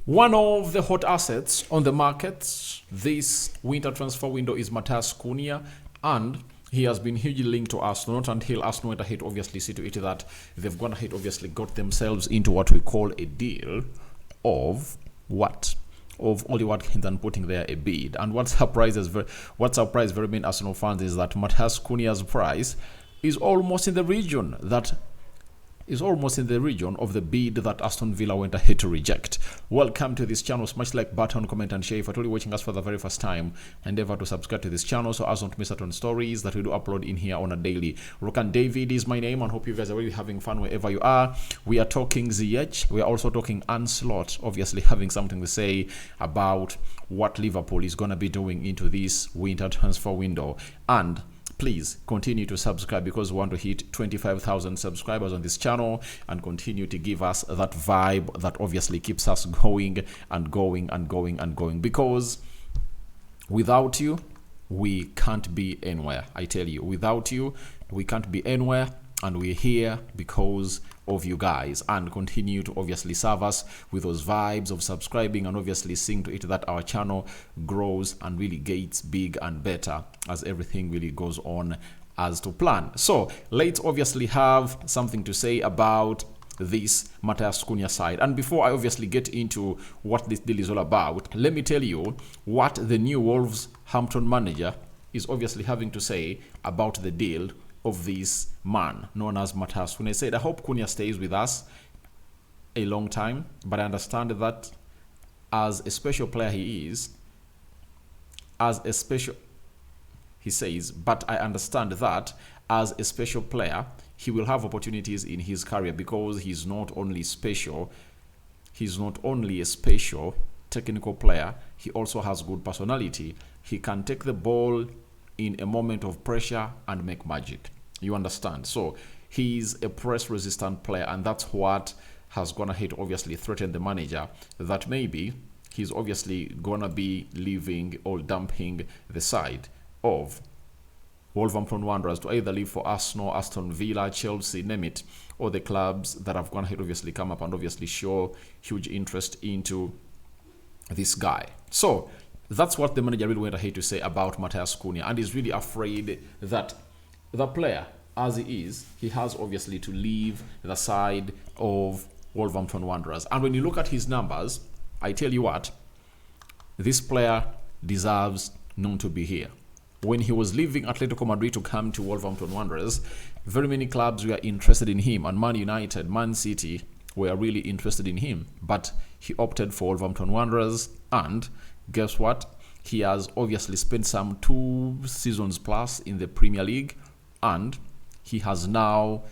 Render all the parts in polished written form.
One of the hot assets on the market this winter transfer window is Matheus Cunha, and he has been hugely linked to Arsenal, not until Arsenal went ahead, obviously, see to it that they've gone ahead, obviously, got themselves into what we call a deal of what? Of Oli Watkins and putting there a bid. And what surprised very many Arsenal fans is that Matheus Cunha's price is almost in the region of the bid that Aston Villa went ahead to reject. Welcome to this channel. Smash like button, comment and share. If you're watching us for the very first time, endeavor to subscribe to this channel so as not to miss out on stories that we do upload in here on a daily. Rokani David is my name, and hope you guys are really having fun wherever you are. We are talking Ziyech. We are also talking Onslaught, obviously having something to say about what Liverpool is going to be doing into this winter transfer window. And please continue to subscribe because we want to hit 25,000 subscribers on this channel and continue to give us that vibe that obviously keeps us going and going and going and going, because without you we can't be anywhere. I tell you, without you we can't be anywhere, and we're here because of you guys, and continue to obviously serve us with those vibes of subscribing and obviously seeing to it that our channel grows and really gets big and better as everything really goes on as to plan. So let's obviously have something to say about this Matheus Cunha side. And before I obviously get into what this deal is all about, let me tell you what the new Wolverhampton manager is obviously having to say about the deal of this man known as Matheus Cunha. He said, I hope Cunha stays with us a long time, but I understand that as a special player he is, he says, but I understand that as a special player, he will have opportunities in his career because he's not only a special technical player, he also has good personality. He can take the ball in a moment of pressure and make magic. You understand? So he's a press resistant player, and that's what has gone ahead obviously threatened the manager, that maybe he's obviously gonna be leaving or dumping the side of Wolverhampton Wanderers to either leave for Arsenal, Aston Villa, Chelsea, name it, or the clubs that have gone ahead obviously come up and obviously show huge interest into this guy. So that's what the manager really went ahead to say about Matheus Cunha, and he's really afraid that the player, as he is, he has obviously to leave the side of Wolverhampton Wanderers. And when you look at his numbers, I tell you what, this player deserves not to be here. When he was leaving Atletico Madrid to come to Wolverhampton Wanderers, very many clubs were interested in him, and Man United, Man City were really interested in him, but he opted for Wolverhampton Wanderers. And guess what? He has obviously spent some 2 seasons plus in the Premier League, and he has now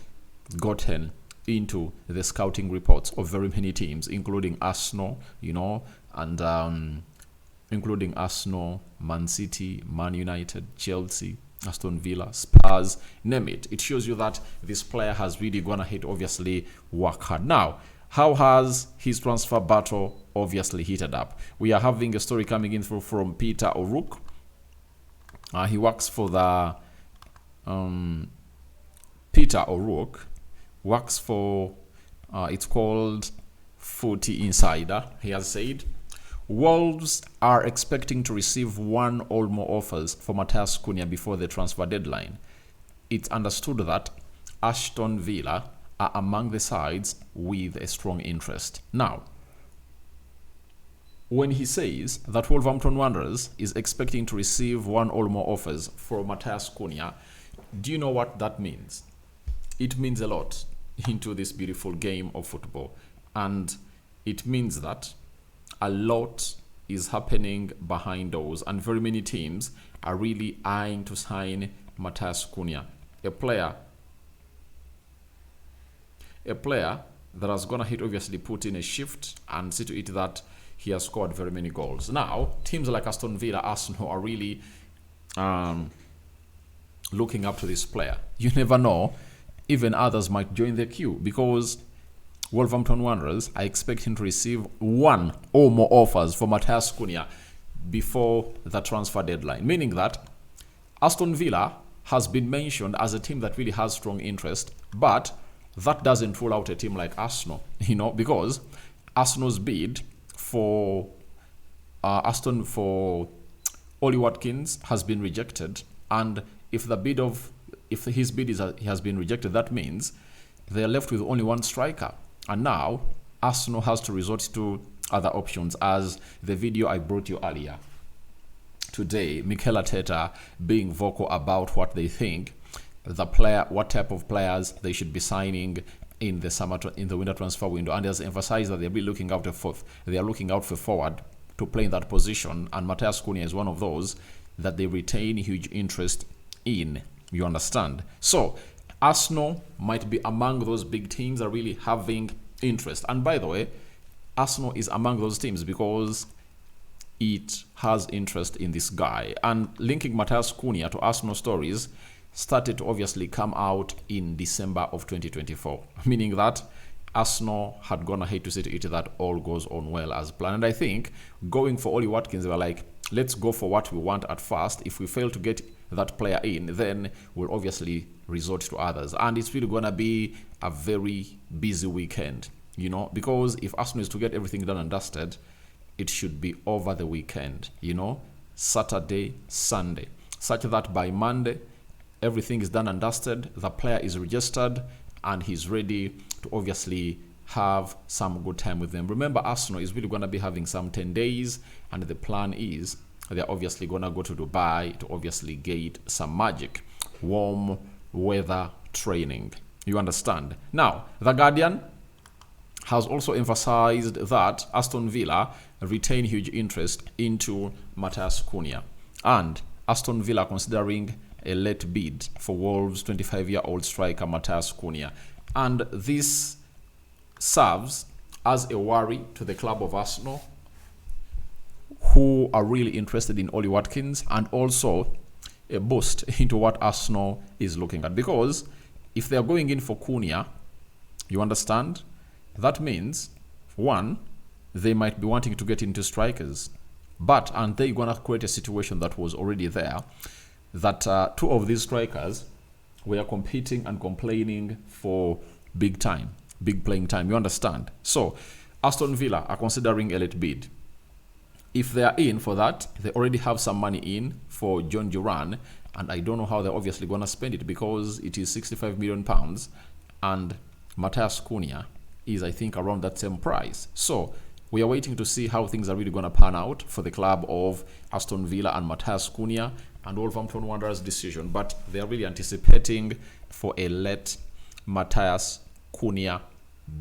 gotten into the scouting reports of very many teams, including Arsenal, and including Arsenal, Man City, Man United, Chelsea, Aston Villa, Spurs, name it. It shows you that this player has really gone ahead, obviously work hard. Now, how has his transfer battle obviously heated up? We are having a story coming in from Peter O'Rourke. He works for the Peter O'Rourke works for it's called Footy Insider. He has said Wolves are expecting to receive 1 or more offers for Matheus Cunha before the transfer deadline. It's understood that Aston Villa are among the sides with a strong interest. Now, when he says that Wolverhampton Wanderers is expecting to receive 1 or more offers for Matheus Cunha, do you know what that means? It means a lot into this beautiful game of football, and it means that a lot is happening behind doors, and very many teams are really eyeing to sign Matheus Cunha, a player that has gone ahead obviously put in a shift and see to it that he has scored very many goals. Now, teams like Aston Villa, Arsenal are really looking up to this player. You never know, even others might join the queue, because Wolverhampton Wanderers are expecting to receive 1 or more offers for Matheus Cunha before the transfer deadline, meaning that Aston Villa has been mentioned as a team that really has strong interest, but that doesn't rule out a team like Arsenal, because Arsenal's bid for Ollie Watkins has been rejected, and if his bid has been rejected, that means they're left with only one striker. And now Arsenal has to resort to other options, as the video I brought you earlier today, Mikel Arteta being vocal about what they think what type of players they should be signing in the winter transfer window, and has emphasized that they'll be looking out for forward to play in that position, and Matheus Cunha is one of those that they retain huge interest in. You understand? So Arsenal might be among those big teams that are really having interest. And by the way, Arsenal is among those teams because it has interest in this guy. And linking Matheus Cunha to Arsenal stories started to obviously come out in December of 2024, meaning that Arsenal had gone ahead to see to it that all goes on well as planned. And I think going for Ollie Watkins, they were like, let's go for what we want at first. If we fail to get that player in, then we'll obviously resort to others. And it's really going to be a very busy weekend, because if Arsenal is to get everything done and dusted, it should be over the weekend, Saturday, Sunday, such that by Monday, everything is done and dusted, the player is registered, and he's ready to obviously have some good time with them. Remember, Arsenal is really going to be having some 10 days, and the plan is they're obviously going to go to Dubai to obviously get some magic, warm weather training. You understand? Now, The Guardian has also emphasized that Aston Villa retain huge interest into Matheus Cunha, and Aston Villa considering a late bid for Wolves' 25-year-old striker Matheus Cunha. And this serves as a worry to the club of Arsenal, who are really interested in Ollie Watkins, and also a boost into what Arsenal is looking at. Because if they are going in for Cunha, you understand, that means, one, they might be wanting to get into strikers. But aren't they going to create a situation that was already there, that two of these strikers were competing and complaining for big playing time? You understand? So Aston Villa are considering a late bid. If they are in for that, they already have some money in for John Duran, and I don't know how they're obviously going to spend it, because it is £65 million, and Matheus Cunha is, I think, around that same price. So we are waiting to see how things are really going to pan out for the club of Aston Villa and Matheus Cunha and Wolverhampton Wanderers' decision. But they are really anticipating for a late Matheus Cunha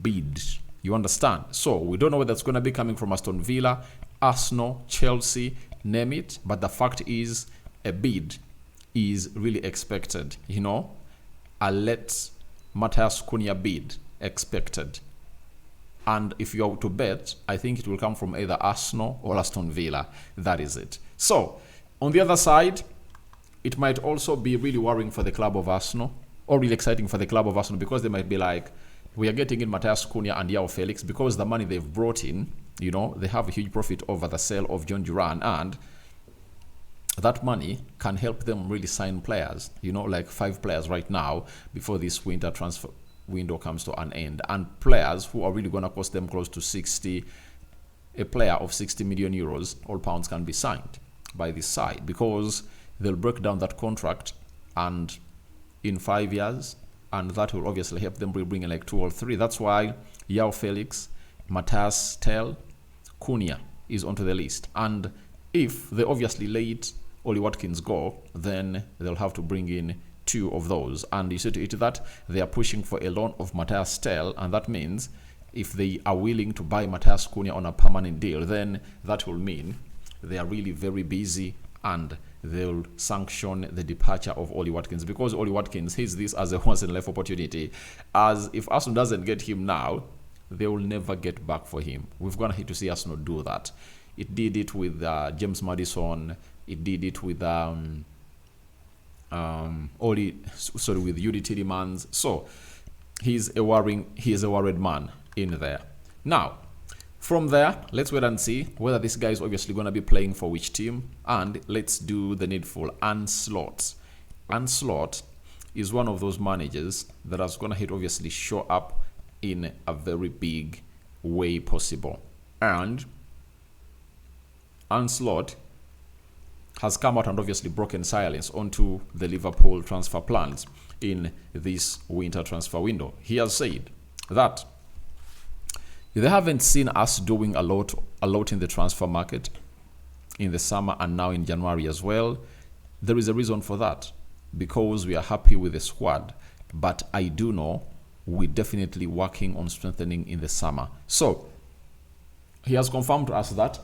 bid. You understand? So we don't know whether it's going to be coming from Aston Villa, Arsenal, Chelsea, name it. But the fact is, a bid is really expected. A late Matheus Cunha bid expected. And if you're to bet, I think it will come from either Arsenal or Aston Villa. That is it. So on the other side, it might also be really worrying for the club of Arsenal, or really exciting for the club of Arsenal, because they might be like, we are getting in Matheus Cunha and João Felix, because the money they've brought in, they have a huge profit over the sale of John Duran, and that money can help them really sign players, like 5 players right now before this winter transfer window comes to an end, and players who are really going to cost them close to 60. A player of 60 million euros, all pounds, can be signed by this side, because they'll break down that contract and in 5 years, and that will obviously help them bring in like 2 or 3. That's why João Felix, Matheus Cunha is onto the list. And if they obviously let Ollie Watkins go, then they'll have to bring in 2 of those. And you see to it that they are pushing for a loan of Matheus, and that means if they are willing to buy Matheus Cunha on a permanent deal, then that will mean they are really very busy, and they'll sanction the departure of Ollie Watkins, because Ollie Watkins sees this as a once-in-a-life opportunity. As if Arsenal doesn't get him now, they will never get back for him. We've gone ahead to see Arsenal do that. It did it with James Maddison. It did it with with Yuri Tillemans. So he is a worried man in there. Now, from there, let's wait and see whether this guy is obviously going to be playing for which team, and let's do the needful. Ancelotti is one of those managers that is going to obviously show up in a very big way possible, and onslaught has come out and obviously broken silence onto the Liverpool transfer plans in this winter transfer window. He has said that they haven't seen us doing a lot in the transfer market in the summer and now in January as well. There is a reason for that, because we are happy with the squad, but I do know we're definitely working on strengthening in the summer. So he has confirmed to us that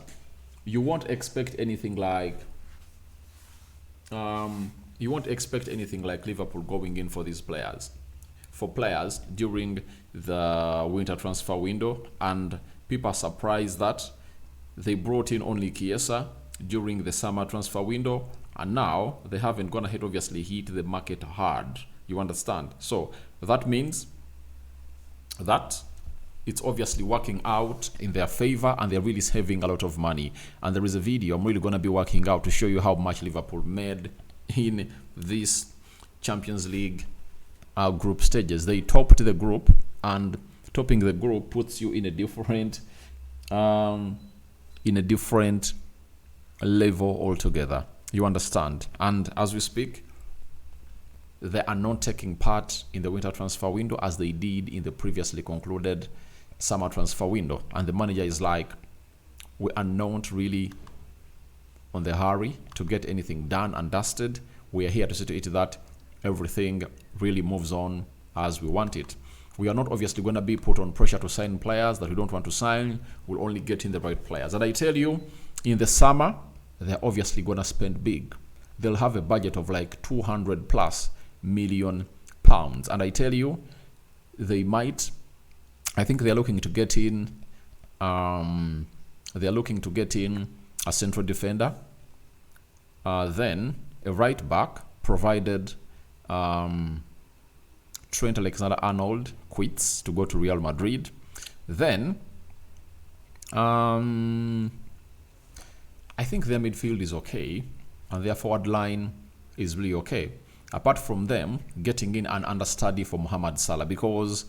you won't expect anything like Liverpool going in for these players, during the winter transfer window. And people are surprised that they brought in only Chiesa during the summer transfer window, and now they haven't gone ahead, obviously hit the market hard. You understand? So that means that it's obviously working out in their favor, and they're really saving a lot of money. And there is a video I'm really going to be working out to show you how much Liverpool made in this Champions League group stages. They topped the group, and topping the group puts you in a different level altogether. You understand? And as we speak, they are not taking part in the winter transfer window as they did in the previously concluded summer transfer window. And the manager is like, we are not really on the hurry to get anything done and dusted. We are here to see to it that everything really moves on as we want it. We are not obviously going to be put on pressure to sign players that we don't want to sign. We'll only get in the right players. And I tell you, in the summer, they're obviously going to spend big. They'll have a budget of like 200 plus million pounds. And I tell you, I think they're looking to get in, a central defender, then a right back, provided Trent Alexander-Arnold quits to go to Real Madrid. Then I think their midfield is okay, and their forward line is really okay. Apart from them getting in an understudy for Mohamed Salah, because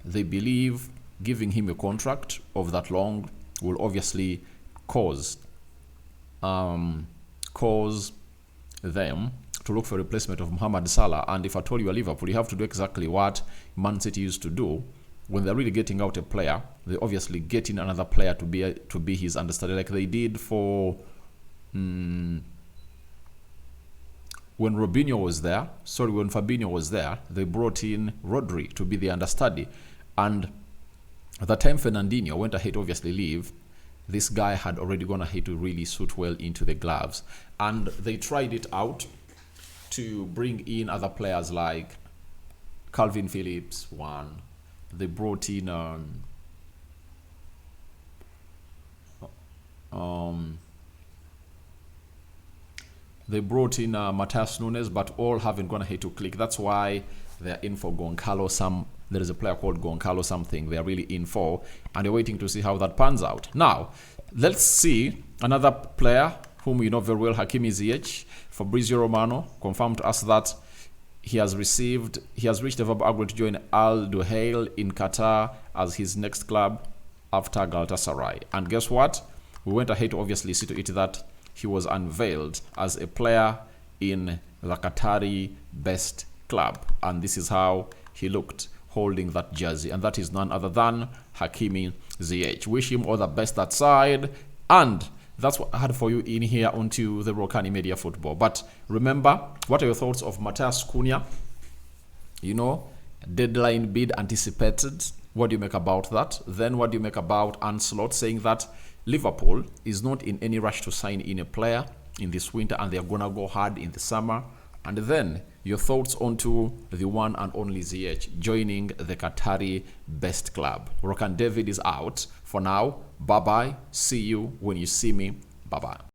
they believe giving him a contract of that long will obviously cause them to look for a replacement of Mohamed Salah. And if I told you are Liverpool, you have to do exactly what Man City used to do. When they're really getting out a player, they obviously get in another player to be his understudy, like they did for when Fabinho was there, they brought in Rodri to be the understudy. And at the time Fernandinho went ahead to obviously leave, this guy had already gone ahead to really suit well into the gloves. And they tried it out to bring in other players like Calvin Phillips, one. They brought in Matheus Nunes, but all haven't gone ahead to click. That's why they're in for Goncalo. There is a player called Goncalo something they're really in for, and they're waiting to see how that pans out. Now, let's see another player whom you know very well, Hakim Ziyech. Fabrizio Romano confirmed to us that he has reached a verbal agreement to join Al Duhail in Qatar as his next club after Galatasaray. And guess what? We went ahead to obviously see to it that he was unveiled as a player in the Qatari best club. And this is how he looked holding that jersey. And that is none other than Hakim Ziyech. Wish him all the best that side. And that's what I had for you in here onto the Rokani Media Football. But remember, what are your thoughts of Matheus Cunha? You know, deadline bid anticipated. What do you make about that? Then what do you make about Onslaught saying that Liverpool is not in any rush to sign in a player in this winter and they're going to go hard in the summer? And then your thoughts onto the one and only Ziyech joining the Qatari best club. Rokan David is out for now. Bye-bye. See you when you see me. Bye-bye.